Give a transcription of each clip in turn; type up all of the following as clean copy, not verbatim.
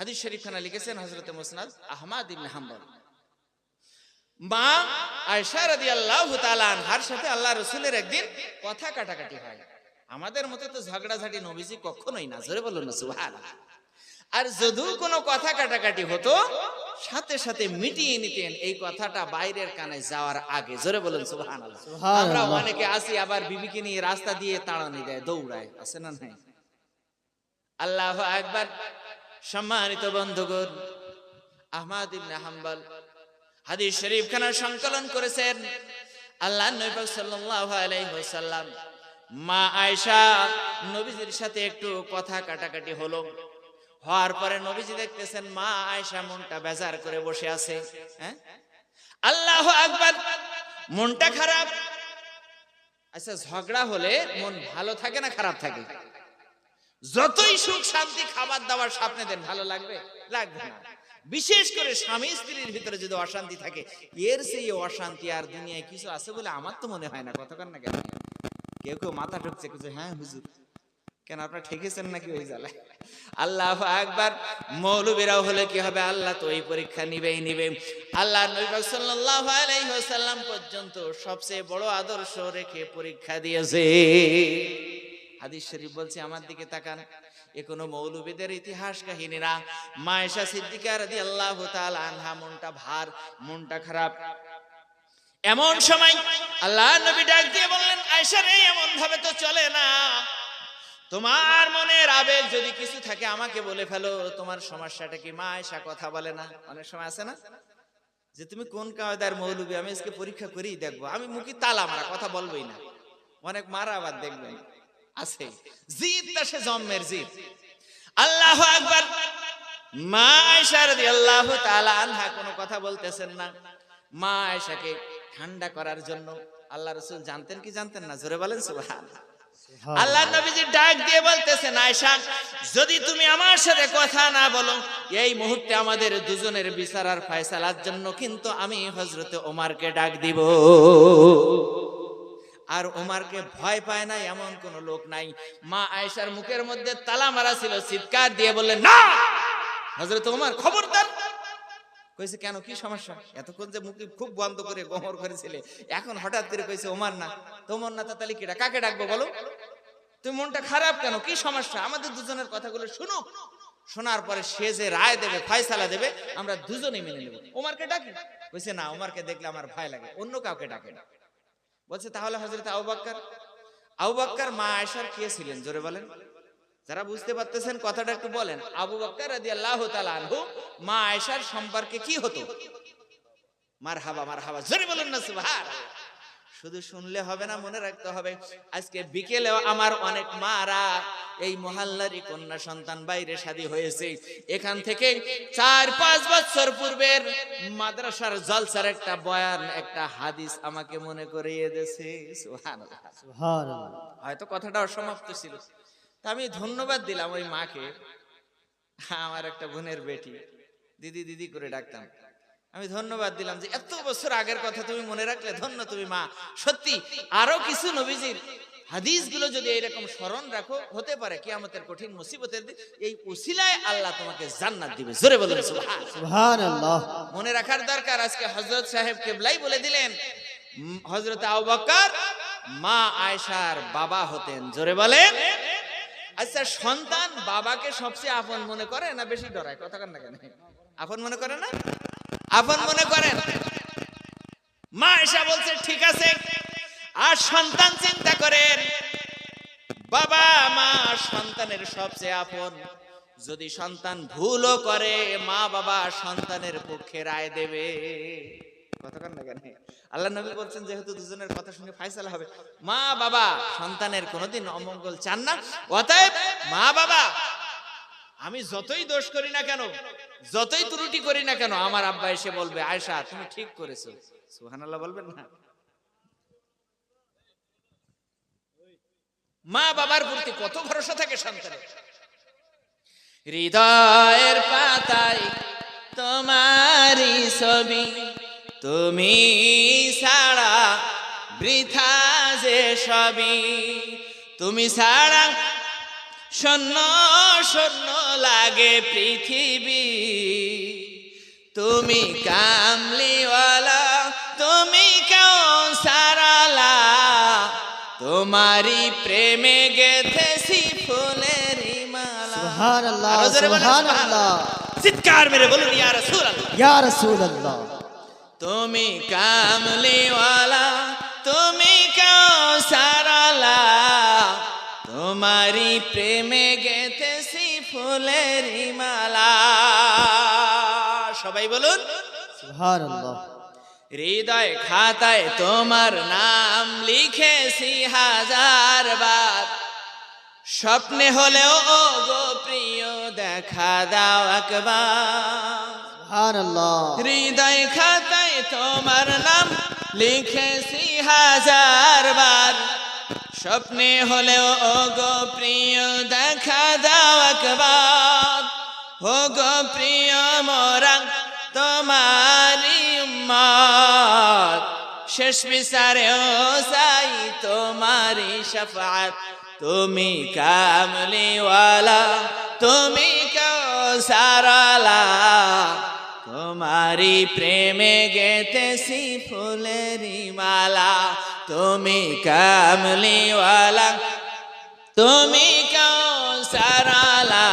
হাদিস শরীফখানা লিখেছেন হযরত মুসনাদ আহমদ ইবনে হাম্বল। মা আয়েশা রাদিয়াল্লাহু তাআলা আনহার সাথে আল্লাহ রাসূলের একদিন কথা কাটাকাটি হয়। আমাদের মতে তো ঝগড়াঝাটি নবীজি কখনোই না, জোরে বলুন না সুবহানাল্লাহ। আর যদিও কোনো কথা কাটাকাটি হতো সাথে সাথে মিটিয়ে নিতেন এই কথাটা বাইরের কানে যাওয়ার আগে, জোরে বলুন সুবহানাল্লাহ। আমরা অনেকে আসি আবার বিবিকে নিয়ে রাস্তা দিয়ে তাড়ানি দেয়, দৌড়ায়, আছে না নাই? আল্লাহু আকবার। সম্মানিত বন্ধুগণ, আহমদ ইবনে হাম্বল হাদিস শরীফ খানা সংকলন করেছেন। আল্লাহর নবী পাক সাল্লাল্লাহু আলাইহি ওয়াসাল্লাম মা আয়েশা নবীজির সাথে একটু কথা কাটাকাটি হলো। হওয়ার পরে নবীজি দেখতেছেন মা আয়েশা মনটা বেজার করে বসে আছে। হ্যাঁ, আল্লাহু আকবার। মনটা খারাপ। আচ্ছা, ঝগড়া হলে মন ভালো থাকে না খারাপ থাকে? যতই সুখ শান্তি খাবার দাবার সামনে দেন, ভালো লাগবে? লাগবে না। বিশেষ করে স্বামী স্ত্রীর ভিতরে যদি অশান্তি থাকে, এর সেই অশান্তি আর দুনিয়ায় কিছু আছে বলে আমার তো মনে হয় না। কতক্ষণ না কেন কেউ কেউ মাথা ঠুকছে, কিছু হ্যাঁ হুজুর কেন আপনারা ঠেকেছেন নাকি ওই জ্বালায়? আল্লাহু আকবার। মৌলবীরাও হলে কি হবে, আল্লাহ তো এই পরীক্ষা নিবেই নিবে। আল্লাহ নবী পাক সাল্লাল্লাহু আলাইহি ওয়াসাল্লাম পর্যন্ত সবচেয়ে বড় আদর্শ রেখে পরীক্ষা দিয়েছে। হাদিস শরীফ বলছে, আমার দিকে তাকান, এ কোনো মৌলবীদের ইতিহাস কাহিনী না। মা আয়েশা সিদ্দিকা রাদিয়াল্লাহু তাআলা আনহা মনটা ভার, মনটা খারাপ। এমন সময় আল্লাহ নবী ডাক দিয়ে বললেন, আয়েশা রে, এমন ভাবে তো চলে না। তোমার মনের আবেগ যদি কিছু থাকে আমাকে বলে ফেলো, তোমার সমস্যাটা কি? মা আয়েশা কথা বলে না। অনেক সময় আছে না যে তুমি কোন কায়দার মৌলবী, আমি আজকে পরীক্ষা করেই দেখবো, আমি মুখে তালা মারা, কথা বলবোই না। অনেক মারা আবার দেখবেন আছে, জিদটা সে জন্মের জিদ। আল্লাহু আকবার। মা আয়েশা রাদিয়াল্লাহু তাআলা আনহা কোনো কথা বলতেছেন না। মা আয়েশাকে ঠান্ডা করার জন্য আল্লাহ রাসূল জানতেন কি জানতেন না? জোরে বলেন সুবহানাল্লাহ। আল্লাহ নবীজি ডাক দিয়ে বলতেছেন, আয়েশা, যদি তুমি আমার সাথে কথা না বলো, এই মুহূর্তে আমাদের দুজনের বিচার আর ফয়সালার জন্য কিন্তু আমি হযরতে ওমরকে ডাক দিব। আর ওমরকে ভয় পায় না এমন কোন লোক নাই। মা আয়েশার মুখের মধ্যে তালা মারা ছিল, চিৎকার দিয়ে বললেন, না হযরত ওমর খবরদার। কইছে, কেন, কি সমস্যা? এতক্ষণ যে মুখে খুব বন্ধ করে গোমর করেছিলে, এখন হঠাৎ করে কইছে ওমর না। তোমার না তাহলে কিটা, কাকে ডাকবো বলো? তুমি মনটা খারাপ কেন, কি সমস্যা? আমাদের দুজনের কথাগুলো শুনো। শোনার পরে সে যে রায় দেবে, ফয়সালা দেবে, আমরা দুজনেই মেনে নেব। ওমরকে ডাকি? কইছে, না, ওমরকে দেখলে আমার ভয় লাগে, অন্য কাউকে ডাকে না। বলছে, তাহলে হযরত আবু বকর। আবু বকর মা আয়েশার কে ছিলেন? জোরে বলেন। যারা বুঝতে পারতেছেন কথাটা একটু বলেন। আবু বকর রাদিয়াল্লাহু তাআলা আনহু মা আয়েশার সম্পর্কে কি হতো? মারহাবা, মারহাবা, জোরে বলেন না সুবহানাল্লাহ। শুধু শুনলে হবে না, মনে রাখতে হবে। আজকে বিকেলেও আমার অনেক মারা এই মহল্লারই কন্যা সন্তান বাইরে শাদী হয়েছে, এখান থেকে 4-5 বছর পূর্বের মাদ্রাসার জলসার একটা বয়ান, একটা হাদিস আমাকে মনে করিয়ে দিয়েছে। সুবহানাল্লাহ, সুবহানাল্লাহ। হয়তো কথাটা অসমাপ্ত ছিল, তা আমি ধন্যবাদ দিলাম ওই মাকে। আমার একটা বোনের বেটি, দিদি দিদি করে ডাকতাম, আমি ধন্যবাদ দিলাম যে এত বছর আগের কথা তুমি মনে রাখলে, ধন্য তুমি মা। সত্যি আরো কিছু নবীজির হাদিসগুলো যদি এরকম স্মরণ রাখো, হতে পারে কিয়ামতের কঠিন মুসিবতের দিন এই উসিলায় আল্লাহ তোমাকে জান্নাত দিবে। জোরে বলুন সুবহানাল্লাহ। মনে রাখার দরকার। আজকে হযরত সাহেব কেবলাই বলে দিলেন, হযরত আবু বকর মা আয়েশার বাবা হতেন। জোরে বলেন। আচ্ছা, সন্তান বাবাকে সবচেয়ে আপন মনে করে না বেশি ডরায়? কথা কান না কেন? আপন মনে করে না? আপন মনে করেন। মা আয়েশা বলছে, ঠিক আছে। আর সন্তান চিন্তা করেন, বাবা মা সন্তানের সবচেয়ে আপন। যদি সন্তান ভুলও করে, মা বাবা সন্তানের পক্ষে রায় দেবে। কথা কান না কেন? আল্লাহ নবী বলছেন, যেহেতু দুজনের কথা শুনে ফয়সালা হবে, মা বাবা সন্তানের কোনোদিন অমঙ্গল চান না। অতএব মা বাবা, আমি যতই দোষ করি না কেন, যতই ত্রুটি করি না কেন, আমার আব্বা এসে বলবে, আয়েশা তুমি ঠিক করেছো। সুবহানাল্লাহ বলবেন না? মা বাবার প্রতি কত ভরসা থাকে সন্তানের। হৃদয়ের পাতায় তোমারই ছবি, তুমি ছাড়া বৃথা যে সবই, তুমি ছাড়া শূন্য শূন্য লাগে পৃথিবী, তুমি কামলিওয়ালা, তুমি কাউসারালা, তোমারি প্রেমে গেথেছি ফুলেরি মালা। সুবহানাল্লাহ, আরো জোরে বলেন সুবহানাল্লাহ। চিৎকার মেরে বলুন ইয়া রাসূলুল্লাহ। ইয়া রাসূলুল্লাহ। তুমি কামলিওয়ালা, তুমি কাউসারালা, তোমারি প্রেমে গেথেছি ফুলেরি মালা। সবাই বলুন সুবহানাল্লাহ। হৃদয় খাতায় তোমার নাম লিখেছি হাজার বার, স্বপ্নে হলেও ও গো প্রিয় দেখা দাও একবার। সুবহানাল্লাহ। হৃদয় খাতায় তোমার নাম লিখেছি হাজার বার, স্বপ্নে হলেও ও গো প্রিয় দেখা দাও একবার। ও গো প্রিয় মোরা তোমারি উম্মত, শেষ বিচারেও চাই তোমারি শাফাআত। তুমি কামলিওয়ালা, তুমি কাউসারালা, তোমারি প্রেমে গেথেছি ফুলেরি মালা। তুমি কামলিওয়ালা, তুমি কাউসারালা,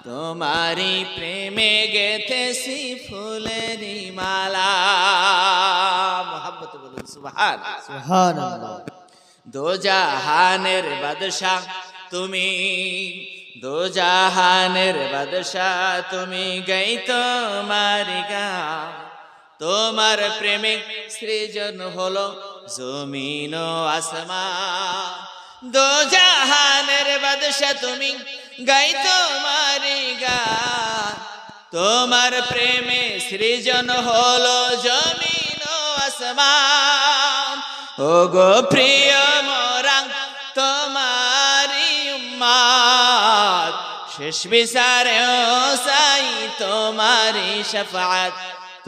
তোমারি প্রেমে গেথেছি ফুলেরি মালা। মোহাম্মত বলুন সুবহানাল্লাহ। সুবহানাল্লাহ। দো জাহানের বাদশা তুমি, দো জাহানের বাদশা তুমি, গাই তোমার গান। তোমার প্রেমে সৃজন হলো জমিন ও আসমান। দো জাহানের বাদশা তুমি, গাই তোমার গান। তোমার প্রেমে সৃজন হলো জমিন ও আসমান। ও গো প্রিয় মোরা তোমারি উম্মত, শেষ বিচারেও চাই তোমারি শাফাআত।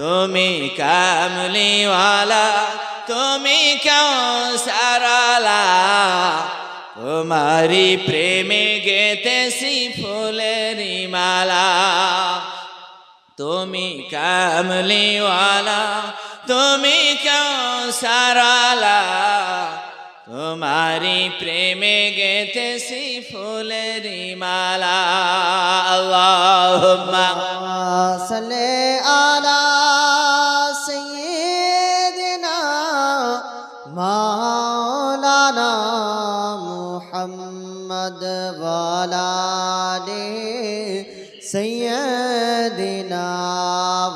তুমি কামলিওয়ালা, তুমি কাউসারালা, তোমারি প্রেমে গেথেছি ফুলেরি মালা। তুমি কামলিওয়ালা, তুমি কাউসারালা, তোমারি প্রেমে গেথেছি ফুলেরি মালা। আল্লাহুম্মা সাল্লি আলা সাইয়্যিদিনা মাওলানা মুহাম্মদ ওয়া আলা আলি সাইয়্যিদিনা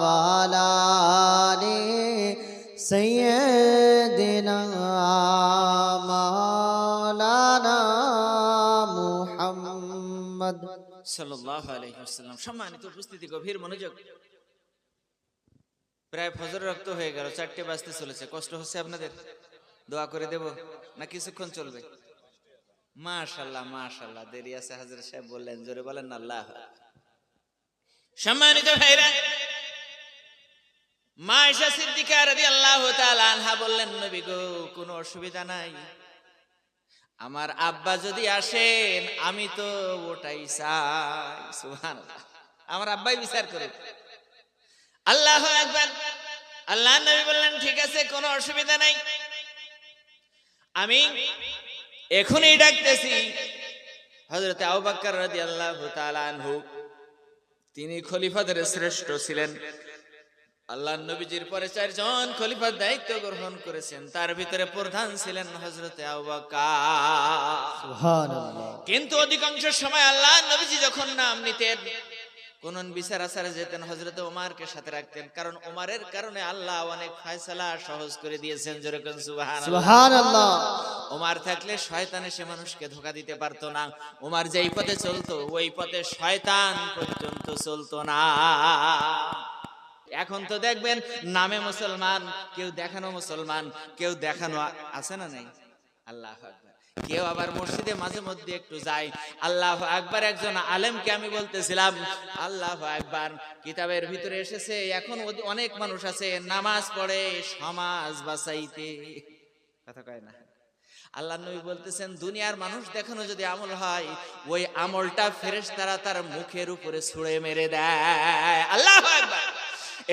ওয়া আলা আলি সাইয়্যিদিনা মাওলানা মুহাম্মদ সাল্লাল্লাহু আলাইহি ওয়াসাল্লাম। সম্মানিত উপস্থিতি, গভীর মনোযোগ। প্রায় ফজর রক্ত হয়ে গেল, 4টে বাজতে চলেছে। কষ্ট হচ্ছে আপনাদের? দোয়া করে দেব না কিছুক্ষণ চলবে? মাশাআল্লাহ মাশাআল্লাহ, দেরি আছে। হযরত সাহেব বললেন, জোরে বলেন না আল্লাহ। সম্মানিত ভাইরা, মা আয়েশা সিদ্দিকা রাদিয়াল্লাহু তাআলা আনহা বললেন, নবী গো কোনো অসুবিধা নাই, আমার আব্বা যদি আসেন আমি তো ওটাই চাই। সুবহানাল্লাহ, আমার আব্বাই বিচার করুক। আল্লাহু আকবার। আল্লাহ নবী বললেন, ঠিক আছে কোনো অসুবিধা নাই, আমি এখনই ডাকতেছি। হযরত আবু বকর রাদিয়াল্লাহু তাআলা আনহু, তিনি খলিফাদের শ্রেষ্ঠ ছিলেন। আল্লাহর নবীজির পরে 4 জন খলিফার দায়িত্ব গ্রহণ করেছেন, তার ভিতরে প্রধান ছিলেন হযরতে আবু বকর। সুবহানাল্লাহ। কিন্তু অধিকাংশ সময় আল্লাহর নবীজি যখন নাম নিতেন, কোন বিচার আচারে যেতেন, হযরতে ওমরকে সাথে রাখতেন, কারণ ওমরের কারণে আল্লাহ অনেক ফয়সালা সহজ করে দিয়েছেন। জোরে কোন সুবহানাল্লাহ। সুবহানাল্লাহ। ওমর থাকলে শয়তান এসে মানুষকে ধোঁকা দিতে পারতো না। ওমর যেই পথে চলতো ওই পথে শয়তান পর্যন্ত চলতো না। এখন তো দেখবেন নামে মুসলমান, কেউ দেখানো মুসলমান, কেউ দেখানো আছে না নাই? আল্লাহু আকবার। কেউ আবার মসজিদে মাঝে মধ্যে একটু যায়। আল্লাহু আকবার। একজন আলেমকে আমি বলতেছিলাম, আল্লাহু আকবার, কিতাবের ভিতরে এসেছে এখন অনেক মানুষ আছে নামাজ পড়ে সমাজ বাঁচাইতে, কথা কয় না। আল্লাহ নবী বলতেছেন দুনিয়ার মানুষ দেখানো যদি আমল হয়, ওই আমলটা ফেরেশতারা তার মুখের উপরে ছুঁড়ে মেরে দেয়। আল্লাহু আকবার।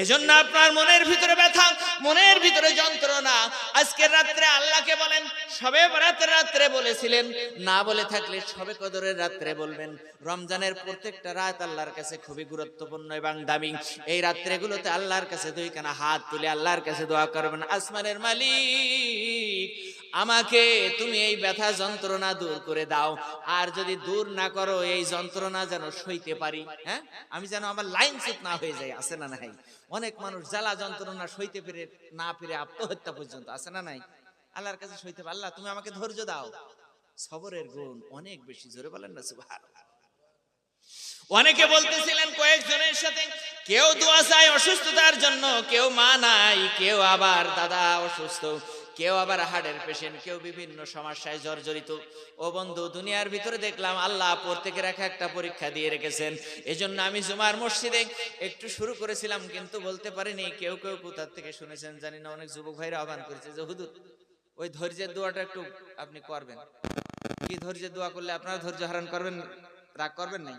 এজন্য আপনার মনের ভিতরে ব্যথা, মনের ভিতরে যন্ত্রণা, আজকের রাত্রে আল্লাহকে বলেন। শবে বরাতের রাত্রে বলেছিলেন, না বলে থাকলে শবে কদরের রাত্রে বলবেন। রমজানের প্রত্যেকটা রাত আল্লাহর কাছে খুবই গুরুত্বপূর্ণ এবং দামি। এই রাত্রেগুলোতে আল্লাহর কাছে দুইখানা হাত তুলে আল্লাহর কাছে দোয়া করবেন, আসমানের মালিক আমাকে তুমি এই ব্যথা যন্ত্রণা দূর করে দাও, আর যদি দূর না করো এই যন্ত্রণা যেন সইতে পারি, হ্যাঁ আমি যেন আমার লাইন চুপ না হয়ে যায়। আছে না নাই? অনেক মানুষ জ্বালা যন্ত্রণা সইতে পেরে না পেরে আত্মহত্যা পর্যন্ত, আছে না নাই? আল্লাহর কাছে সইতে পারে, আল্লাহ তুমি আমাকে ধৈর্য দাও। সবরের গুণ অনেক বেশি, জোরে বলেন না সুবহানাল্লাহ। অনেকে বলতেছিলেন কয়েকজনের সাথে, কেউ দোয়া চায় অসুস্থতার জন্য, কেউ মা নাই, কেউ আবার দাদা অসুস্থ, কেউ আবার হার্টের পেশেন্ট, কেউ বিভিন্ন সমস্যায় জর্জরিত। ও বন্ধু, দুনিয়ার ভিতরে দেখলাম আল্লাহ প্রত্যেকের একটা পরীক্ষা দিয়ে রেখেছেন। এজন্য আমি জুমার মসজিদে একটু শুরু করেছিলাম, কিন্তু বলতে পারিনি। কেউ কেউ কোথা থেকে শুনেছেন জানি না, অনেক যুবক ভাইরা আহ্বান করেছে যে হুজুর ওই ধৈর্যের দোয়াটা একটু আপনি করবেন। কি ধৈর্যের দোয়া করলে আপনারা ধৈর্য ধারণ করবেন, রাগ করবেন নাই?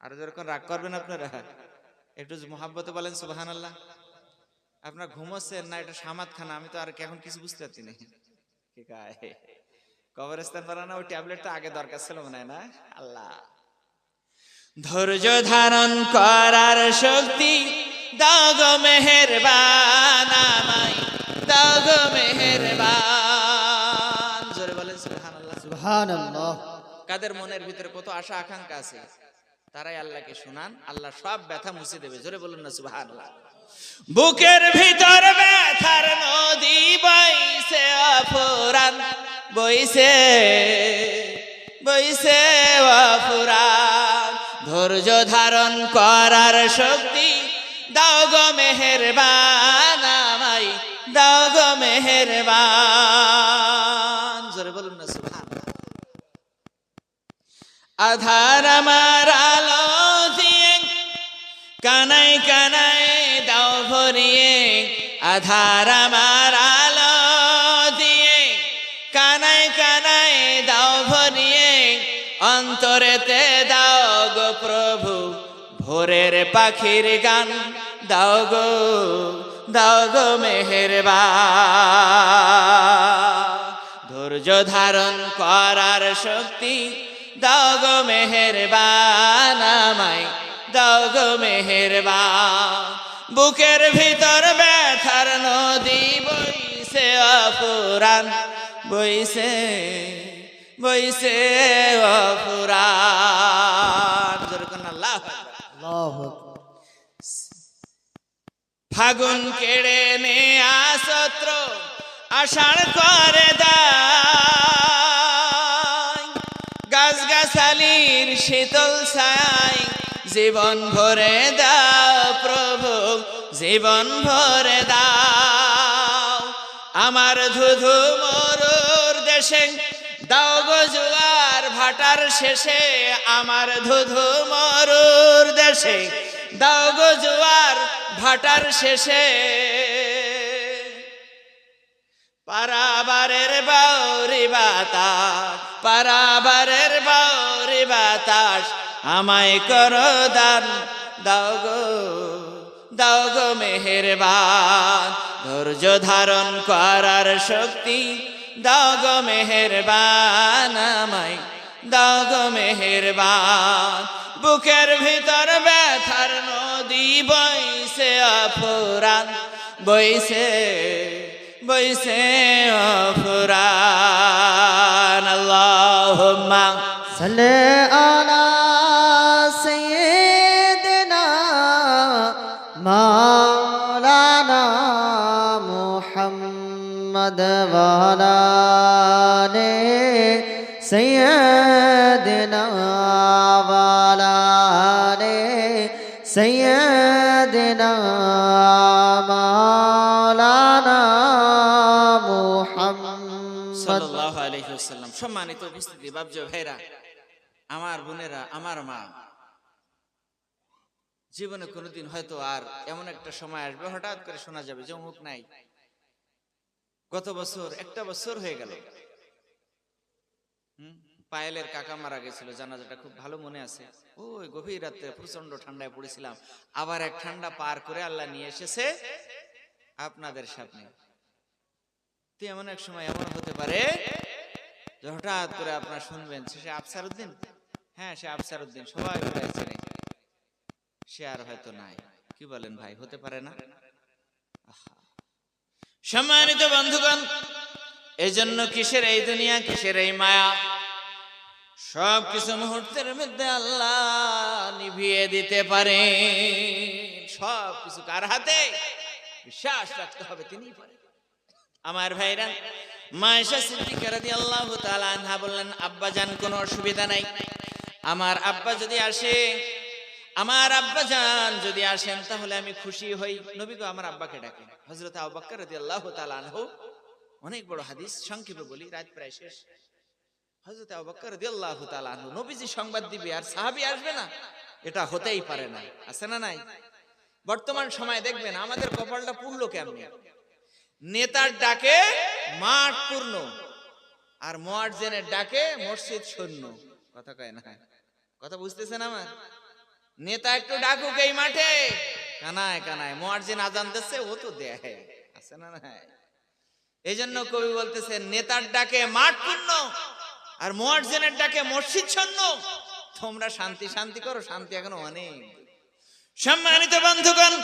আরো যেরকম রাগ করবেন আপনারা, একটু মোহাব্বতে বলেন সুবহানাল্লাহ। আপনারা ঘুমোচ্ছেন না, এটা সামাদ খানা, আমি তো আর এখন কিছু বুঝতে পারছি না। ঠিক আছে, কবরস্থান পারা না, ওই ট্যাবলেটটা আগে দরকার ছিল মনে হয় না। আল্লাহ ধৈর্য ধারণ করার শক্তি দাও গো মেহেরবান, আমায় দাও গো মেহেরবান। জোরে বলেন সুবহানাল্লাহ। সুবহানাল্লাহ। কাদের মনের ভিতরে কত আশা আকাঙ্ক্ষা আছে, তারাই আল্লাহকে শুনান, আল্লাহ সব ব্যথা মুছে দেবে। জোরে বলুন না সুবহানাল্লাহ। বুকের ভিতর ব্যথার নদী বইছে অফুরান, বইছে বইছে অফুরান। ধৈর্য ধারণ করার শক্তি দাও গো মেহেরবান, আমায় দাও গো মেহেরবান। জোরে বলুন না সুবহানাল্লাহ। আধার আমার আলো দিয়ে কানাই কানাই দাও ভরিয়ে, আধার আমার আলো দিয়ে কানাই কানাই দাও ভরিয়ে, অন্তরেতে দাও গো প্রভু ভোরের পাখির গান, দাও গো মেহেরবান। ধৈর্য ধারণ করার শক্তি দাও গো মেহেরবান, আমায় দাও গো মেহেরবান। বুকের ভিতর ব্যথার নদী বইছে অফুরান, বইছে বইছে অফুরান। যেরকম আল্লাহু আকবার। আল্লাহু আকবার। ফাগুন কেড়ে নে আসত্র, আষাঢ় করে দায়, গাছ গাছালির শীতল ছায় জীবন ভরে দাও প্রভু, জীবন ভরে দাও। আমার ধুধু মরুর দেশে দাও গো জোয়ার ভাটার শেষে, আমার ধুধু মরুর দেশে দাও গো জোয়ার ভাটার শেষে। পারাবারের বাউরি বাতাস, পারাবারের বাউরি বাতাস আমায় করো দান, দাও গো মেহেরবান। ধৈর্য ধারণ করার শক্তি দাও গো মেহেরবান, আমায় দাও গো মেহেরবান। বুকের ভিতর ব্যথার নদী বইছে অফুরান, বইছে বইছে অফুরান। আল্লাহুম্মা সাল্লি আলা সাইয়্যিদিনা মাওলানা মুহাম্মদ ওয়া আলা আলি সাইয়্যিদিনা ওয়া আলা আলি সাইয়্যিদিনা মাওলানা মুহাম্মদ সাল্লাল্লাহু আলাইহি ওয়াসাল্লাম। সম্মানিত উপস্থিতি, বাবজি ভাইরা, আমার বোনেরা, আমার মা, জীবনে কোনোদিন হয়তো আর এমন একটা সময় আসবে হঠাৎ করে শোনা যাবে যে অমুক নাই। গত বছর একটা বছর হয়ে গেল, পায়েলের কাকা মারা গেছিল, জানাজাটা খুব ভালো মনে আছে। ওই গভীর রাতে প্রচন্ড ঠান্ডায় পড়েছিলাম, আবার এক ঠান্ডা পার করে আল্লাহ নিয়ে এসেছে আপনাদের সামনে। তো এমন এক সময় এমন হতে পারে যে হঠাৎ করে আপনারা শুনবেন সে আফসার উদ্দিন, হ্যাঁ সে আফসার উদ্দিন, সবাই প্রায় চেনে, সে আর হয়তো নাই। কি বলেন ভাই, হতে পারে না? আহা। সম্মানিত বন্ধুগণ, এই জন্য কিসের এই দুনিয়া, কিসের এই মায়া, সব কিছু মুহূর্তের মধ্যে আল্লাহ নিভিয়ে দিতে পারে। সব কিছু কার হাতে? বিশ্বাস রাখতে হবে, তিনিই পারেন। আমার ভাইরা, মা আয়েশা সিদ্দিকা রাদিয়াল্লাহু তাআলা আনহা বললেন, আব্বা জান কোনো অসুবিধা নাই, আমার আব্বা যদি আসে, আমার আব্বা জান যদি আসেন তাহলে আমি খুশি হই। নবী গো আমার আব্বাকে ডাকেন। হযরত আবু বকর রাদিয়াল্লাহু তাআলা আনহু, অনেক বড় হাদিস, সংক্ষেপে বলি, রাত প্রায় শেষ। হযরত আবু বকর রাদিয়াল্লাহু তাআলা আনহু, নবীজি সংবাদ দিবে আর সাহাবী আসবে না, এটা হতেই পারে না। আছে না নাই? বর্তমান সময় দেখবেন আমাদের কপালটা পুরলো কেমনে, নেতার ডাকে মাঠ পূর্ণ আর মুয়াজ্জিনের ডাকে মসজিদ শূন্য। কথা কয় না? কথা বুঝতেছেন আমার? নেতা একটু ডাকুক এই মাঠে, কানায় কানায় মুয়াজ্জিন আজান দিচ্ছে, ও তো দেয়। আছে না নাই? এই জন্য কবি বলতেছেন, নেতার ডাকে মাঠ পূর্ণ আর মুয়াজ্জিনের ডাকে মসজিদ শূন্য। তোমরা শান্তি শান্তি করো, শান্তি এখনো অনেক। সম্মানিত বন্ধুগণ,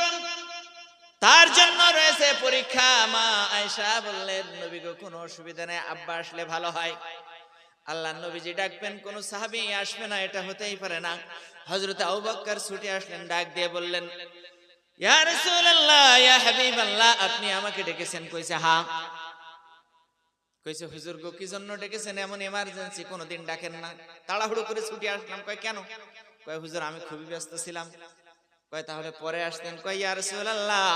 তার জন্য রয়েছে পরীক্ষা। মা আয়েশা বললেন, নবী গো কোনো অসুবিধা নেই, আব্বা আসলে ভালো হয়। আল্লাহ নবীজি ডাকবেন, কোন সাহাবী আসবে না, এটা হতেই পারে না। হযরত আবু বকর ছুটে আসলেন, ডাক দিয়ে বললেন, ইয়া রাসূলুল্লাহ, ইয়া হাবিবাল্লাহ, আপনি আমাকে ডেকেছেন? কইছে হ্যাঁ। কইছে হুজুর গো কি জন্য ডেকেছেন? এমন এমার্জেন্সি, কোনদিন ডাকেন না। তাড়াহুড়ো করে ছুটে আসলাম। কয় কেন? কয় হুজুর আমি খুবই ব্যস্ত ছিলাম। কয় তাহলে পরে আসতেন। কয় ইয়া রাসূলুল্লাহ,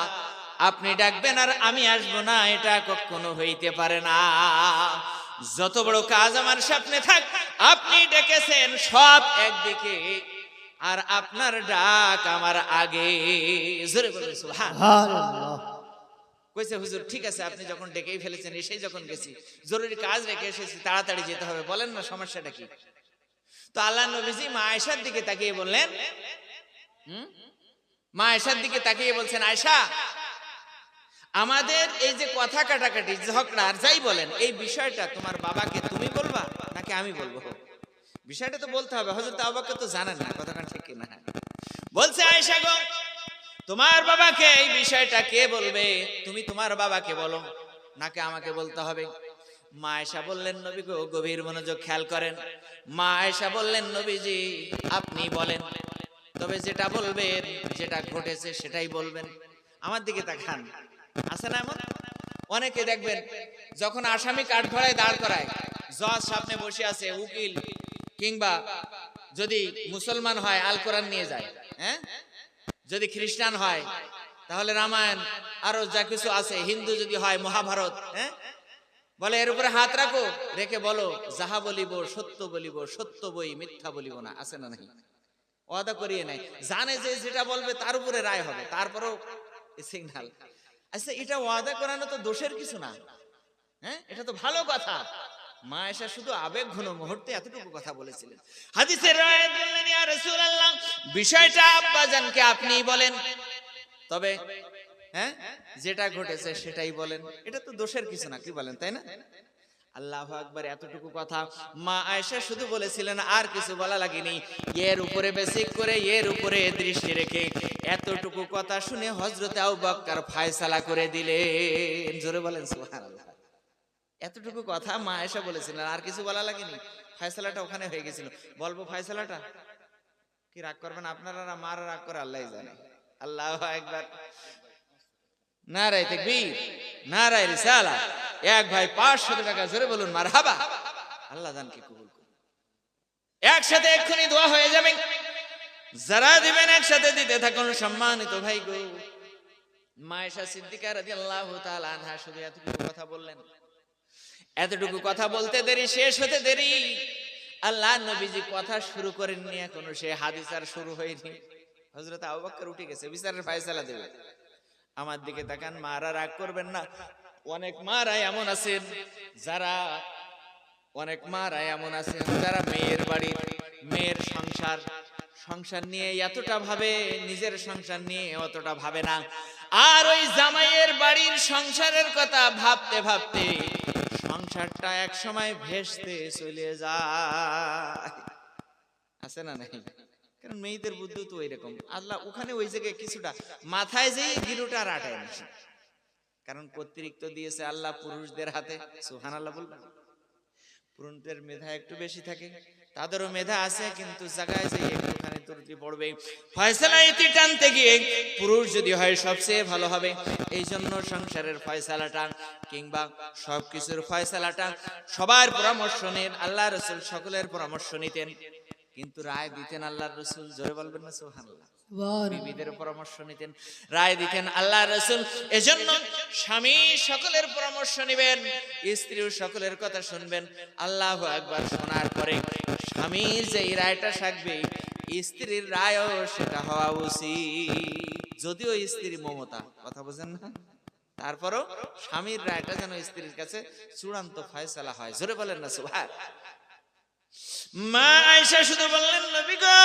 আপনি ডাকবেন আর আমি আসবো না, এটা কখনো হইতে পারে না। যত বড় কাজ আমার সামনে থাক, আপনি ডেকেছেন সব একদিকে, আর আপনার ডাক আমার আগে। জোরে বলে সুবহানাল্লাহ। কইছে হুজুর ঠিক আছে, আপনি যখন ডেকেই ফেলেছেন, এসেই যখন গেছি, জরুরি কাজ রেখে এসেছি, তাড়াতাড়ি যেতে হবে, বলেন না সমস্যাটা কি? তো আল্লাহ নবীজি মা আয়েশার দিকে তাকিয়ে বললেন, মা আয়েশার দিকে তাকিয়ে বলছেন, আয়েশা, আমাদের এই যে কথা কাটাকাটি, ঝগড়া আর যাই বলেন, এই বিষয়টা তোমার বাবাকে তুমি বলবা নাকি আমি বলবো? বিষয়টা তো বলতে হবে। হযরত আবু বকর তো জানেন না, কথাটা ঠিক কি না? বলছে আয়েশা গো, তোমার বাবাকে এই বিষয়টা কে বলবে? তুমি তোমার বাবাকে বলো নাকি আমাকে বলতে হবে? মা আয়েশা বললেন, নবী গো, গভীর মনোযোগ খেয়াল করেন। মা আয়েশা বললেন, নবীজি আপনি বলেন, তবে যেটা বলবেন, যেটা ঘটেছে সেটাই বলবেন। আমার দিকে তাকান। আছে না এমন অনেকে দেখবেন, যখন আসামি কাঠগড়ায় দাঁড় করায়, জজ সামনে বসে আছে, উকিল কিংবা যদি মুসলমান হয় আল কোরআন নিয়ে যায়, হ্যাঁ, যদি খ্রিস্টান হয় তাহলে রামায়ণ আরো যা কিছু আছে, হিন্দু যদি হয় মহাভারত, হ্যাঁ, বলে এর উপরে হাত রাখো, রেখে বলো যাহা বলিব সত্য বলিব, সত্য বই মিথ্যা বলিব না। আছে না নাকি? ওয়াদা করিয়ে নাই, জানে যে যেটা বলবে তার উপরে রায় হবে, তারপরেও সিগন্যাল। আচ্ছা, এটা ওয়াদা করানো তো দোষের কিছু না, হ্যাঁ, এটা তো ভালো কথা। মা আয়েশা শুধু আবেগ ঘন মুহূর্তে এতটুকু কথা বলেছিলেন। হাদিসের রাওয়ায়াত বললেন, ইয়া রাসূলুল্লাহ, বিষয়টা আব্বাজানকে আপনি বলেন, তবে হ্যাঁ যেটা ঘটেছে সেটাই বলেন, এটা তো দোষের কিছু না, কি বলেন, তাই না? আল্লাহু আকবার। এতটুকু কথা মা আয়েশা শুধু বলেছিলেন, আর কিছু বলা লাগেনি। এর উপরে বেসিক করে, এর উপরে দৃষ্টি রেখে এতটুকু কথা শুনে হযরত আবু বকর ফয়সালা করে দিলেন। জোরে বলেন সুবহানাল্লাহ। এতটুকু কথা মা আয়েশা বলেছিলেন, আর কিছু বলা লাগেনি, ফয়সালাটা ওখানে হয়ে গেছিল। বলবো ফয়সালাটা? কি রাগ করবেন আপনারা? না মারা রাগ করে আল্লাহই জানে। আল্লাহু আকবার। নারায়ে তাকবীর, নারায়ে রিসালা। এক ভাই 500 টাকা, জোরে বলুন মারহাবা। আল্লাহ দানকে কবুল করুন। একসাথে এক্ষুনি দোয়া হয়ে যাবে, যারা দিবেন একসাথে দিতে থাকুন। সম্মানিত ভাই গো, মা আয়েশা সিদ্দিকা রাদিয়াল্লাহু তাআলা আনহা শুধু এতটুকু কথা বললেন। এতটুকু কথা বলতে দেরি, শেষ হতে দেরি, আল্লাহ নবীজি কথা শুরু করেননি, এখনো সে হাদিস আর শুরু হয়নি। হযরত আবু বকর উঠে গেছে, বিচারের ফয়সালা দেবে। আমার দিকে তাকান, মারা রাগ করবেন না। অনেক মারা এমন আছেন যারা অনেক মারা এমন আছে যারা মেয়ের বাড়ির মেয়ের সংসার নিয়ে এতটা ভাবে, নিজের সংসার নিয়ে অতটা ভাবে না। আর ওই জামাইয়ের বাড়ির সংসারের কথা ভাবতে ভাবতে সংসারটা এক সময় ভেস্তে চলে যায়। আছে না নাই? কারণ মেয়েদের বুদ্ধি তো ওইরকম। আল্লাহ ওখানে ওই জায়গায় কিছুটা মাথায় যেই গিরুটা রাটায় না, কারণ কর্তৃত্ব দিয়েছে আল্লাহ পুরুষদের হাতে। সুবহানাল্লাহ বলবেন। পুরুষদের মেধা একটু বেশি থাকে, তাদেরও মেধা আছে, কিন্তু জায়গায় যে একটুখানি ত্রুটি পড়বে। ফয়সালা ইতি টানতে গিয়ে পুরুষ যদি হয় সবচেয়ে ভালো হবে। এই জন্য সংসারের ফয়সালাটা কিংবা সবকিছুর ফয়সালাটা সবার পরামর্শ নেন। আল্লাহ রাসূল সকলের পরামর্শ নিতেন, কিন্তু রায় দিতেন আল্লাহর রাসূল। জোরে বলবেন না সুবহানাল্লাহ। বিবিদের পরামর্শ নিতেন, রায় দিতেন আল্লাহর রাসূল। এজন্য স্বামী সকলের পরামর্শ নেবেন, স্ত্রীও সকলের কথা শুনবেন। আল্লাহু আকবার শোনার পরে স্বামীর যে রায়টা থাকবে, স্ত্রীর রায়ও সেটা হওয়া উচিত। যদিও স্ত্রী মমতা, কথা বুঝেন না, তারপরও স্বামীর রায়টা যেন স্ত্রীর কাছে চূড়ান্ত ফয়সালা হয়। জোরে বলেন না সুবহানাল্লাহ। মা আয়েশা শুধু বললেন, নবী গো,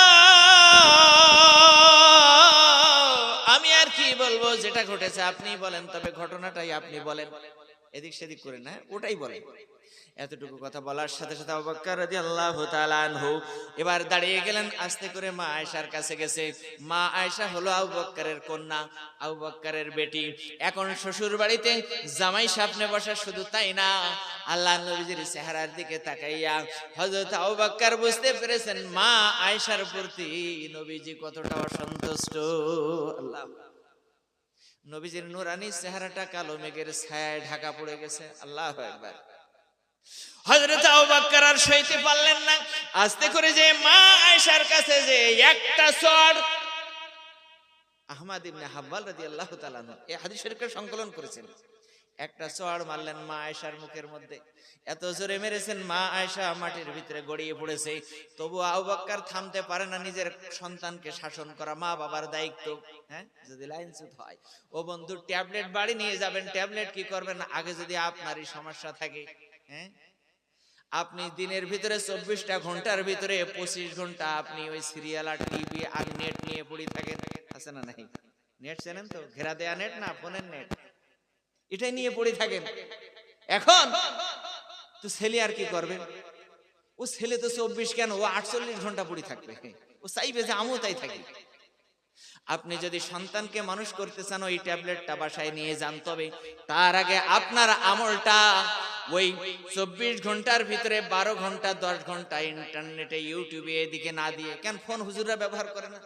আমি আর কি বলবো, যেটা ঘটেছে আপনি বলেন, তবে ঘটনাটাই আপনি বলেন, এদিক সেদিক করে না, ওটাই বলেন। এতটুকু কথা বলার সাথে সাথে আবু বকর রাদিয়াল্লাহু তাআলা আনহু এবার দাঁড়িয়ে গেলেন, আস্তে করে মা আয়েশার কাছে গেছে। মা আয়েশা হলো আবু বকরের কন্যা, আবু বকরের বেটি। এখন শ্বশুর বাড়িতে জামাই সামনে বসা, শুধু তাই না, আল্লাহর নবীজির চেহারার দিকে তাকাইয়া হযরত আবু বকর বুঝতে পেরেছেন মা আয়েশার প্রতি নবীজি কতটা অসন্তুষ্ট। আল্লাহ, নবীজির নূরানী চেহারাটা কালো মেঘের ছায়ায় ঢাকা পড়ে গেছে। আল্লাহু আকবার। হযরত আবু বকর আর সইতে পারলেন না, আস্তে করে যে মা আয়েশার কাছে যে একটা চড়, আহমদ ইবনে হাব্বাল রাদিয়াল্লাহু তাআলা এই হাদিস শরীফের সংকলন করেছেন, একটা চড় মারলেন মা আয়েশার মুখের মধ্যে। এত জোরে মেরেছেন মা আয়েশা মাটির ভিতরে গড়িয়ে পড়েছে। তবু আবু বকর থামতে পারে না, নিজের সন্তানকে শাসন করা মা বাবার দায়িত্ব। হ্যাঁ, যদি লাইন চুত হয়, ও বন্ধু ট্যাবলেট বাড়ি নিয়ে যাবেন, ট্যাবলেট কি করবেন আগে যদি আপনারই সমস্যা থাকে। হ্যাঁ, আপনি দিনের ভিতরে 24টা ঘন্টার ভিতরে 25 ঘন্টা আপনি ওই সিরিয়াল আর টিভি আর নেট নিয়ে পড়ে থাকেন। আছে না নাই? নেট চেনেন তো, ঘেরা দেয়া নেট না, ফোনের নেট, এটাই নিয়ে পড়ে থাকেন। এখন তো ছেলে আর কি করবে? ও ছেলে তো 24 কেন, ও 48 ঘন্টা পড়ে থাকবে। ও চাইবে যে আমিও তাই থাকি। আপনি যদি সন্তানকে মানুষ করতে চান, ওই ট্যাবলেটটা বাসায় নিয়ে যান, তবে তার আগে আপনার আমলটা ওই 24 ঘন্টার ভিতরে 12 ঘন্টা 10 ঘন্টা ইন্টারনেটে ইউটিউবে এদিকে না দিয়ে, কেন ফোন হুজুররা ব্যবহার করে না?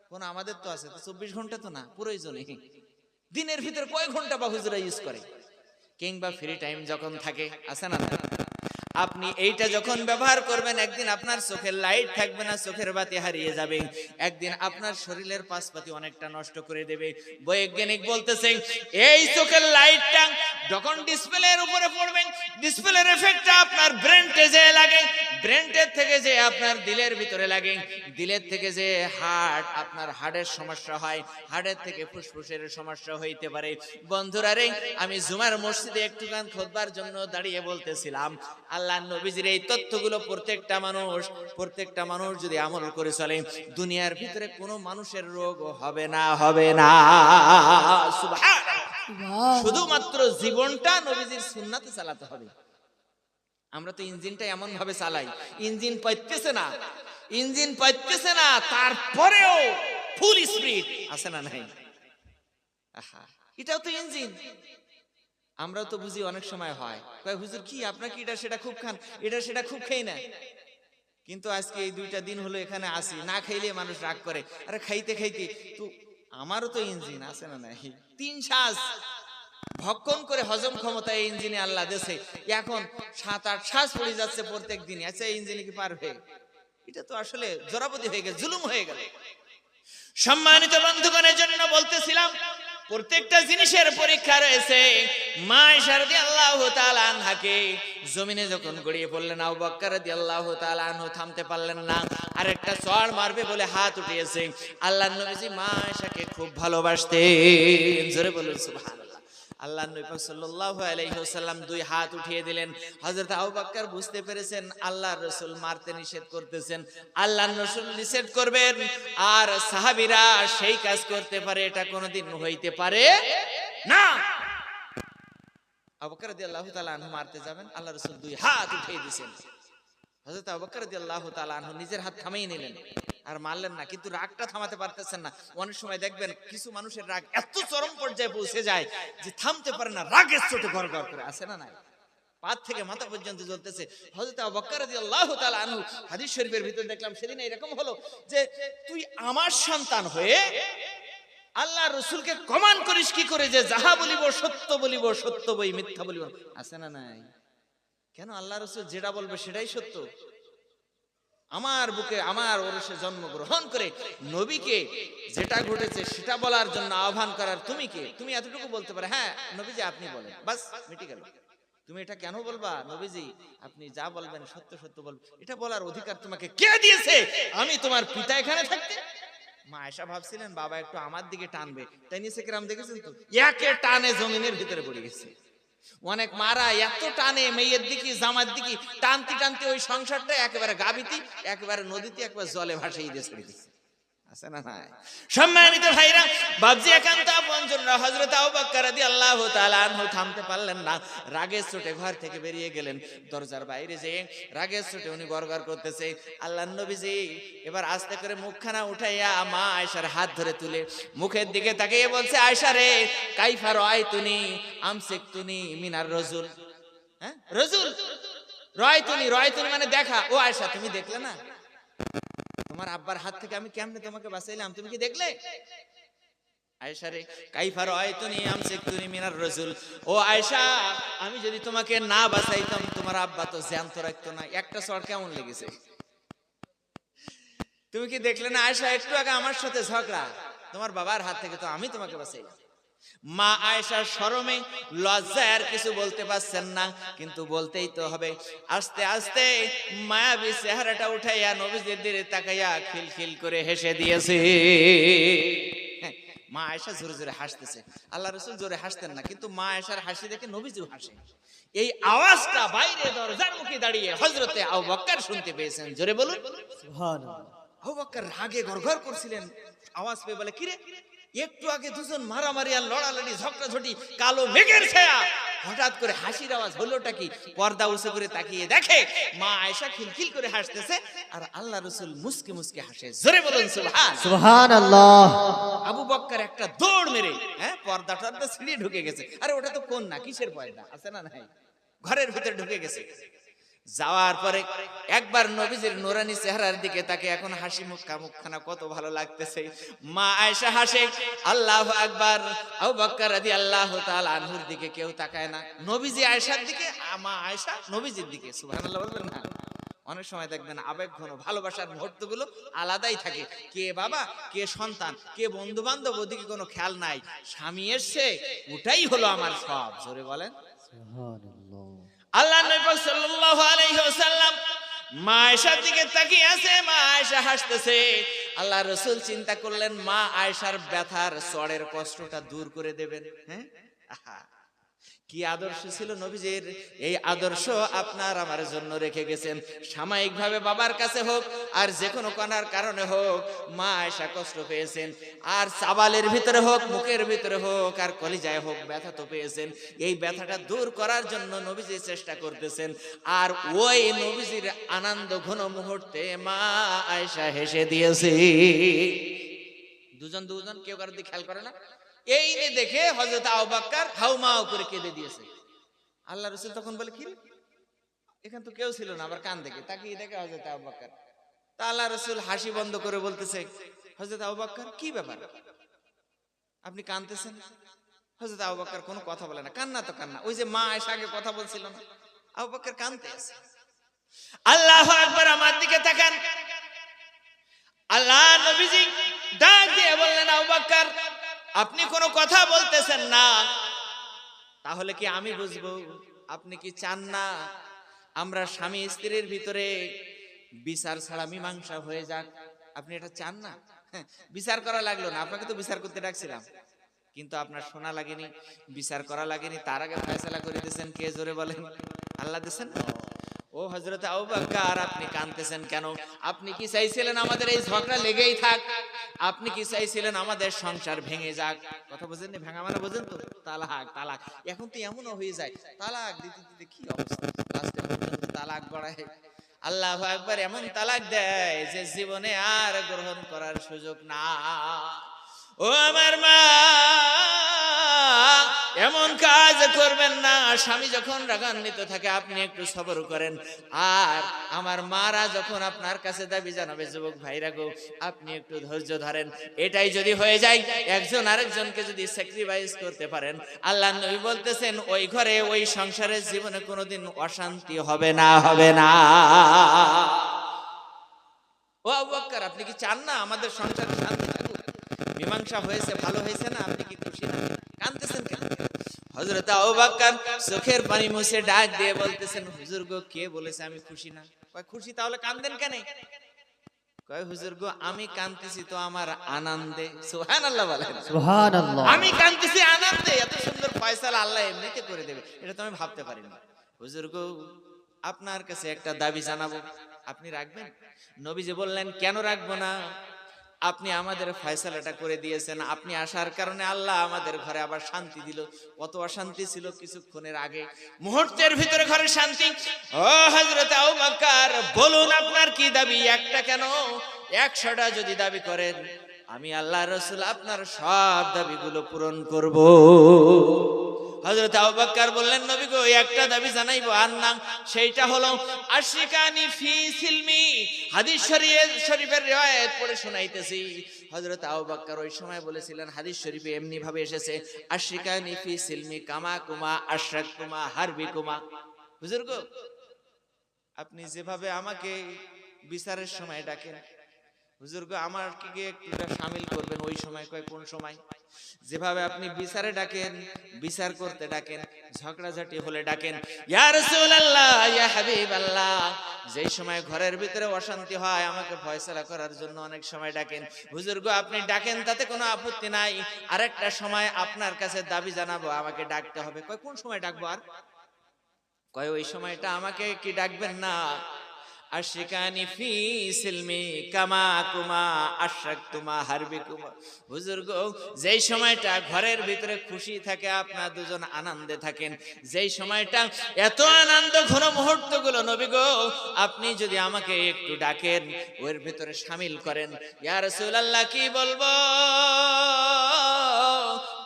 ফোন আমাদের তো আছে, তো 24 ঘন্টা তো না, প্রয়োজনে দিনের ভিতরে কয় ঘন্টা বা হুজুরা ইউজ করে, কিংবা ফ্রি টাইম যখন থাকে, আছে না? আপনি এইটা যখন ব্যবহার করবেন, একদিন আপনার চোখের লাইট থাকবে না, চোখের বাতি হারিয়ে যাবে, একদিন আপনার শরীরের পাশপাতি অনেকটা নষ্ট করে দেবে। বৈজ্ঞানিক বলতেছেন এই চোখের লাইটটা যখন ডিসপ্লের উপরে পড়বে, ডিসপ্লের এফেক্টটা আপনার ব্রেনটে যে লাগে, ব্রেনটের থেকে যে আপনার দিলের ভিতরে লাগে, দিলের থেকে যে আপনার হার্টের সমস্যা হয়, হার্টের থেকে ফুসফুসের সমস্যা হইতে পারে। বন্ধুরা রে, আমি জুমার মসজিদে একটুখান খুতবার জন্য দাঁড়িয়ে বলতেছিলাম, আল্লাহ নবীজির এই তথ্যগুলো প্রত্যেকটা মানুষ যদি আমল করে চলে, দুনিয়ার ভিতরে কোনো মানুষের রোগ হবে না, হবে না। সুবহানাল্লাহ। শুধুমাত্র জীবনটা নবীজির সুন্নাতে চালাতে হবে। আমরা তো ইঞ্জিনটা এমন ভাবে চালাই, ইঞ্জিন পাইতেছে না, তারপরেও ফুল স্পিড, আছে না নাই? আহা, এটাও তো ইঞ্জিন। আমরাও তো বুঝি অনেক সময় হয়, কয় হুজুর কি আপনার কি এটা সেটা খুব খান, এটা সেটা খুব খাই না, কিন্তু আজকে এই 2টা দিন হলো এখানে আসি, না খাইলে মানুষ রাগ করে। আরে খাইতে খাইতে তো আমারও তো ইঞ্জিন, আছে না নাই? 3 শ্বাস ভক্ষণ করে হজম ক্ষমতা এই ইঞ্জিনে আল্লাহ দেশে, এখন 7-8 শ্বাস পড়ে যাচ্ছে প্রত্যেক দিন। আচ্ছা, এই ইঞ্জিনে কি পারবে? এটা তো আসলে জরাবতী হয়ে গেল, জুলুম হয়ে গেল। সম্মানিত বন্ধুগণের জন্য বলতেছিলাম, প্রত্যেকটা জিনিসের পরীক্ষা রয়েছে। মা আয়েশা রাদিয়াল্লাহু তাআলা আনহাকে জমিনে যখন গড়িয়ে পড়লেন, আবু বকর রাদিয়াল্লাহু তাআলা আনহু থামতে পারলেন না, আরেকটা চড় মারবে বলে হাত উঠিয়েছে। আল্লাহর নবীজি মা আয়েশাকে খুব ভালোবাসতেন, জোরে বলুন সুবহানাল্লাহ। আল্লাহ নবী পাক সাল্লাল্লাহু আলাইহি ওয়াসাল্লাম দুই হাত উঠিয়ে দিলেন। হযরত আবু বকর বুঝতে পেরেছেন আল্লাহর রাসূল মারতে নিষেধ করতেছেন, আল্লাহর রাসূল নিষেধ করবেন আর সাহাবীরা সেই কাজ করতে পারে, এটা কোনোদিন হইতে পারে না। আবু বকর রাদিয়াল্লাহু তাআলা আনহু মারতে যাবেন, আল্লাহর রাসূল দুই হাত উঠিয়ে দিয়েছেন। হযরত আবু বকর রাদিয়াল্লাহু তাআলা আনহু নিজের হাত থামিয়ে নিলেন আর মারলেন না, কিন্তু রাগটা থামাতে পারতেছেন না। অনেক সময় দেখবেন কিছু মানুষের রাগ এত চরম পর্যায়ে পৌঁছে যায় যে থামতে পারে না, রাগের চোটে গড়গড় করে, আসে না নাই, পা থেকে মাথা পর্যন্ত জ্বলতেছে। হযরত আবু বকর রাদিয়াল্লাহু তাআলা আনহু হাদিস শরীফের ভিতর দেখলাম সেদিন এরকম হলো যে তুই আমার সন্তান হয়ে আল্লাহর রাসূলকে কমান্ড করিস কি করে যে যাহা বলিব সত্য বলিব, সত্য বই মিথ্যা বলিব, আসে না নাই? কেন? আল্লাহর রাসূল যেটা বলবে সেটাই সত্য। আমার বুকে আমার ওরসে জন্মগ্রহণ করে নবীকে যেটা ঘটেছে সেটা বলার জন্য আহ্বান করার তুমি কে? তুমি এতটুকু বলতে পারে, হ্যাঁ নবীজি আপনি বলেন, বাস মিটে গেল। তুমি এটা কেন বলবা? নবীজি আপনি যা বলবেন সত্য সত্য বলবেন, এটা বলার অধিকার তোমাকে কে দিয়েছে? আমি তোমার পিতা এখানে থাকতে? মা আয়েশা ভাবছিলেন বাবা একটু আমার দিকে টানবে, তাই নিচে কিরাম দেখেছেন তো একে টানে জমিনের ভিতরে পড়ে গেছে। অনেক মারা এত টানে মেয়ের দিকে জামার দিকে, টানতে টানতে ওই সংসারটা একেবারে গাবিতে, একেবারে নদীতে, একবার জলে ভাসিয়ে দিয়ে ছেড়ে দিচ্ছে, আছে না নাই? সম্মানিত ভাইরা, বাবজি একান্ত আপনজনরা, হযরত আবু বকর রাদিয়াল্লাহু তাআলা আনহু থামতে পারলেন না, রাগের চোটে ঘর থেকে বেরিয়ে গেলেন। দরজার বাইরে যে রাগের চোটে উনি গড়গড় করতেছে। আল্লাহর নবীজি এবার আস্তে করে মুখখানা উঠাইয়া মা আয়েশার হাত ধরে তুলে মুখের দিকে তাকিয়ে বলছে, আয়েশা রে, কাইফা রাআইতুনি আমসিকতুনি মিনার রাজুল। হ্যাঁ, রাজুল, রাআইতুনি, রাআইতুনি মানে দেখা। ও আয়েশা তুমি দেখলে না তোমার আব্বার হাত থেকে আমি কেমনে তোমাকে বাঁচাইলাম, তুমি কি দেখলে? আয়েশা রে, কাইফা রাআইতুনি আমসিকতুনি মিনার রাজুল। ও আয়েশা, আমি যদি তোমাকে না বাঁচাইতাম তোমার আব্বা তো জ্যান্ত রাখতো না, একটা চড় কেমন লেগেছে? তুমি কি দেখলে না আয়েশা, একটু আগে আমার সাথে ঝগড়া, তোমার বাবার হাত থেকে তো আমি তোমাকে বাঁচাইলাম। মা আয়েশার শরমে লজ্জায় আর কিছু বলতে পারছেন না, কিন্তু বলতেই তো হবে। আস্তে আস্তে মায়াবী চেহারাটা উঠাইয়া নবীজির দিকে তাকাইয়া খিলখিল করে হেসে দিয়েছে। মা আয়েশা জোরে জোরে হাসতেছে। আল্লাহ রাসূল জোরে হাসতেন না, কিন্তু মা আয়েশার হাসি দেখে নবীজিও হাসে। এই আওয়াজটা বাইরে দরজার মুখে দাঁড়িয়ে হযরতে আবু বকর শুনতে পেয়েছেন। জোরে বলুন সুবহানাল্লাহ। আবু বকর রাগে গড়গড় করছিলেন, আওয়াজ পেয়ে বলে, কিরে, একটু আগে দুজন মারামারি আর লড়ালড়ি ঝগড়াঝটি, কালো মেঘের ছায়া, হঠাৎ করে হাসির আওয়াজ হলোটা কি? পর্দা উঁচু করে তাকিয়ে দেখে মা আয়েশা খিলখিল করে হাসতেছে আর আল্লাহ রাসূল মুস্কি মুস্কি হাসে। জোরে বলুন সুবহানাল্লাহ। আবু বকর একটা দৌড় মেরে পর্দাটা ছিঁড়ে ঢুকে গেছে। আরে ওটা তো কোন না, কিসের পর্দা, আছে না নাই? ঘরের ভিতরে ঢুকে গেছে। যাওয়ার পরে একবার নবীজির নুরানি চেহারার দিকে তাকে এখন হাসি মুখখানা কত ভালো লাগতেছে। মা আয়েশা হাসে, আল্লাহু আকবার। আবু বকর রাদিয়াল্লাহু তাআলা আনহুর দিকে কেউ তাকায় না, নবীজি আয়েশার দিকে, মা আয়েশা নবীজির দিকে। সুবহানাল্লাহ বলবেন না? অনেক সময় দেখবেন আবেগ ঘন ভালোবাসার মুহূর্তগুলো আলাদাই থাকে। কে বাবা, কে সন্তান, কে বন্ধু বান্ধব, ওদিকে কোনো খেয়াল নাই। স্বামী এসছে, ওটাই হলো আমার সব। জোরে বলেন সুবহানাল্লাহ। আল্লাহ নবী সাল্লাল্লাহু আলাইহি ওয়াসাল্লাম মা আয়েশার দিকে তাকিয়ে আছে, মা আয়েশা হাসতেছে। আল্লাহ রাসূল চিন্তা করলেন মা আয়েশার ব্যথার চড়ের কষ্টটা দূর করে দেবেন। হ্যাঁ, আহা, কি আদর্শ ছিল নবীজির! এই আদর্শ আপনার আমার জন্য রেখে গেছেন। সাময়িকভাবে বাবার কাছে হোক আর যে কোনো কণার কারণে হোক মা আয়েশা কষ্ট পেয়েছেন, আর চাবালের ভিতরে হোক, মুখের ভিতরে হোক, আর কলিজায় হোক, ব্যথা তো পেয়েছেন। এই ব্যথাটা দূর করার জন্য নবীজি চেষ্টা করতেছেন। আর ওই নবীজির আনন্দ ঘন মুহূর্তে মা আয়েশা হেসে দিয়েছে। দুজন কেউ কারোর দিকে খেয়াল করে না। এই দেখে হযরত আবু বকর হাউমাউ করে কেঁদে দিয়েছে। আল্লাহ রাসূল তখন বলে, কি রে, এখানে তো কেউ ছিল না, আবার কান দেখে তাকিয়ে দেখে হযরত আবু বকর। তা আল্লাহ রাসূল হাসি বন্ধ করে বলতেছে, হযরত আবু বকর কি ব্যাপার, আপনি কাঁদতেছেন? হযরত আবু বকর কোনো কথা বলে না, কান্না তো কান্না, ওই যে মা আয়েশা আগে কথা বলছিল না, আবু বকর কাঁদতে আছে। আল্লাহু আকবার, আমার দিকে তাকান। আল্লাহ নবীজি ডাক দিয়ে বললেন, আবু বকর আপনি কোনো কথা বলতেছেন না, তাহলে কি আমি বুঝবো আপনি কি চান না আমরা স্বামী স্ত্রীর ভিতরে বিচার ছাড়া মীমাংসা হয়ে যাক? আপনি এটা চান না? বিচার করা লাগলো না, আপনাকে তো বিচার করতে ডাকছিলাম। কিন্তু আপনার শোনা লাগেনি, বিচার করা লাগেনি, তার আগে ফয়সালা করে দিয়েছেন কে? জোরে বলেন। আল্লাহ দিয়েছেন না? ও হযরত আবু বকর, আপনি কাঁদতেছেন কেন? আপনি কি চাইছিলেন আমাদের এই ঝগড়া লেগেই থাক? আপনি কি চাইছিলেন আমাদের সংসার ভেঙে যাক? কথা বুঝেন না? ভাঙা মানে বুঝেন তো? তালাক তালাক। এখন তো এমনও হয়ে যায়, তালাক দিতে দিতে কি অবস্থা, লাস্টে পর্যন্ত তালাক গড়ায়। আল্লাহু আকবার, এমন তালাক দেয় যে জীবনে আর গ্রহণ করার সুযোগ না। ও আমার মা, এমন কাজ করবেন না। স্বামী যখন রাগান্বিত থাকে আপনি একটু সবর করেন, আর আমার মারা যখন আপনার কাছে দাবি জানাবে, যুবক ভাইরা গো, আপনি একটু ধৈর্য ধরেন। এটাই যদি হয়ে যায়, একজন আরেকজনকে যদি স্যাক্রিফাইস করতে পারেন, আল্লাহ নবী বলতেছেন ওই ঘরে, ওই সংসারের জীবনে কোনোদিন অশান্তি হবে না, হবে না। ও আবু বকর, আপনি কি চান না আমাদের সংসারে শান্তি থাকুক? মীমাংসা হয়েছে, ভালো হয়েছে না? আপনি কি খুশি না? কাঁদতেছেন কেন? হযরত আবু বকর চোখের পানি মুছে ডাক দিয়ে বলতেছেন, হুজুর গো, কে বলেছে আমি খুশি না? কয় খুশি, তাহলে কাঁদেন কেন? কয় হুজুর গো, আমি কাঁদতেছি তো আমার আনন্দে। সুবহানাল্লাহ বলেন। সুবহানাল্লাহ। আমি কাঁদতেছি আনন্দে, এত সুন্দর ফয়সালা আল্লাহ এমনিতে করে দেবে, এটা তো আমি ভাবতে পারিনি। হুজুর গো, আপনার কাছে একটা দাবি জানাবো, আপনি রাখবেন? নবীজি বললেন, কেন রাখবো না? আপনি আমাদের ফয়সালাটা করে দিয়েছেন, আপনি আসার কারণে আল্লাহ আমাদের ঘরে আবার শান্তি দিল। কত অশান্তি ছিল কিছুক্ষণের আগে, মুহূর্তের ভিতরে ঘরে শান্তি। ও হযরত আবু বকর, বলুন আপনার কি দাবি? একটা কেন, 100টা যদি দাবি করেন, আমি আল্লাহ রাসূল আপনার সব দাবিগুলো পূরণ করব। হযরত আবু বকর বললেন, নবী গো, একটা দাবি জানাইবো আর না, সেইটা হলো আশরিকানি ফি সিলমি। হাদিস শরীফের রিওয়ায়াত পড়ে শোনাইতেছি। হযরত আবু বকর ওই সময় বলেছিলেন, হাদিস শরীফে এমনি ভাবে এসেছে, আশরিকানি ফি সিলমি কামা কুমা আশরাকুমা হারবিকুমা। হুজুর গো, আপনি যেভাবে আমাকে বিচারের সময় ডাকেন, হুজুর গো, আমার কি একটু শামিল করবেন ওই সময়? কয় কোন সময়? যেভাবে আপনি বিচারে ডাকেন, বিচার করতে ডাকেন, ঝগড়াঝাটি হলে ডাকেন, ইয়া রাসূলুল্লাহ, ইয়া হাবিবাল্লাহ, যেই সময় ঘরের ভিতরে অশান্তি হয় আমাকে ফয়সালা করার জন্য অনেক সময় ডাকেন। হুজুর গো, আপনি ডাকেন, তাতে কোনো আপত্তি নাই, আরেকটা সময় আপনার কাছে দাবি জানাবো, আমাকে ডাকতে হবে। কয় কোন সময় ডাকবো? আর কয় ওই সময়টা আমাকে কি ডাকবেন না? আশরিকানি ফি সিলমি কামা কুমা আশরাকতুমা হারবিকুমা। হুজুর গো, যেই সময়টা ঘরের ভিতরে খুশি থাকে, আপনারা দুজন আনন্দে থাকেন, যেই সময়টা এত আনন্দ ঘন মুহূর্তগুলো, নবী গো, আপনি যদি আমাকে একটু ডাকেন, ওর ভিতরে শামিল করেন। ইয়া রাসূলুল্লাহ, কি বলবো?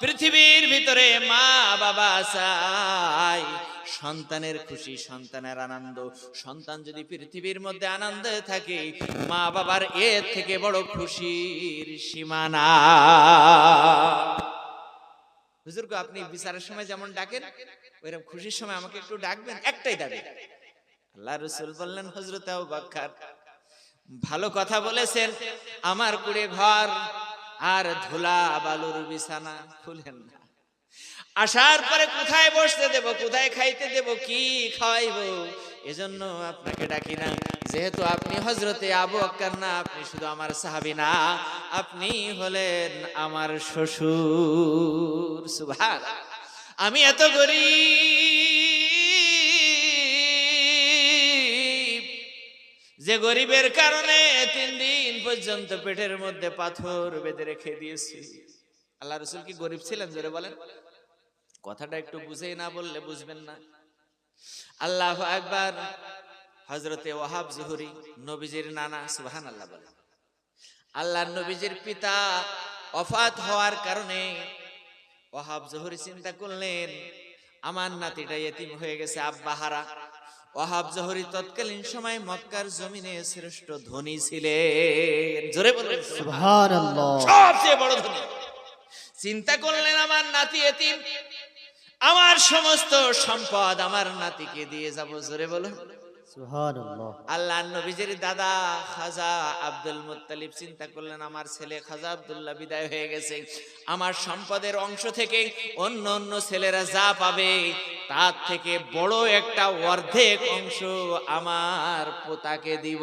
পৃথিবীর ভিতরে মা বাবা চাই সন্তানের খুশি, সন্তানের আনন্দ। সন্তান যদি পৃথিবীর মধ্যে আনন্দে থাকে, মা বাবার এর থেকে বড় খুশির সীমানা। হুজুর গো, আপনি বিচারের সময় যেমন ডাকেন, ওইরকম খুশির সময় আমাকে একটু ডাকবেন, একটাই দাবি। আল্লাহ রাসূল বললেন, হযরত আবু বকর ভালো কথা বলেছেন, আমার কুড়ে ঘর আর ধুলা বালুর বিছানা খুলেন না। আসার পরে কোথায় বসতে দেব, কোথায় খাইতে দেব, কি খাওয়াইবো, এজন্য আপনাকে ডাকি না। যেহেতু আপনি হযরতে আবু বকর না, আপনি শুধু আমার সাহাবী না, আপনি হলেন আমার শ্বশুর। সুবহানাল্লাহ। আমি এত গরীব যে গরিবের কারণে 3 দিন পর্যন্ত পেটের মধ্যে পাথর বেঁধে রেখে দিয়েছি। আল্লাহ রাসূল কি গরিব ছিলেন? জোরে বলেন। কথাটা একটু বুঝেই না বললে বুঝবেন না। আল্লাহু আকবার। হযরতে ওয়াহাব জুহরি, নবীজির নানা, সুবহানাল্লাহ বলেন। আল্লাহর নবীজির পিতা ওফাত হওয়ার কারণে ওয়াহাব জুহরি চিন্তা করলেন, আমার নাতিটা ইতিম হয়ে গেছে, আব্বা হারা। ওয়াহাব জুহরি তৎকালীন সময় মক্কার জমিনে শ্রেষ্ঠ ধনী ছিলেন। জোরে বলেন সুবহানাল্লাহ। সবচেয়ে বড় ধনী। চিন্তা করলেন, আমার নাতি ইতিম, আমার সমস্ত সম্পদ আমার নাতিকে দিয়ে যাব। জোরে বলো সুবহানাল্লাহ। আল্লাহর নবীজির দাদা খাজা আব্দুল মুত্তালিব চিন্তা করলেন, আমার ছেলে খাজা আব্দুল্লাহ বিদায় হয়ে গেছে, আমার সম্পদের অংশ থেকে অন্য অন্য ছেলেরা যা পাবে তার থেকে বড় একটা অর্ধেক অংশ আমার পোতাকে দিব।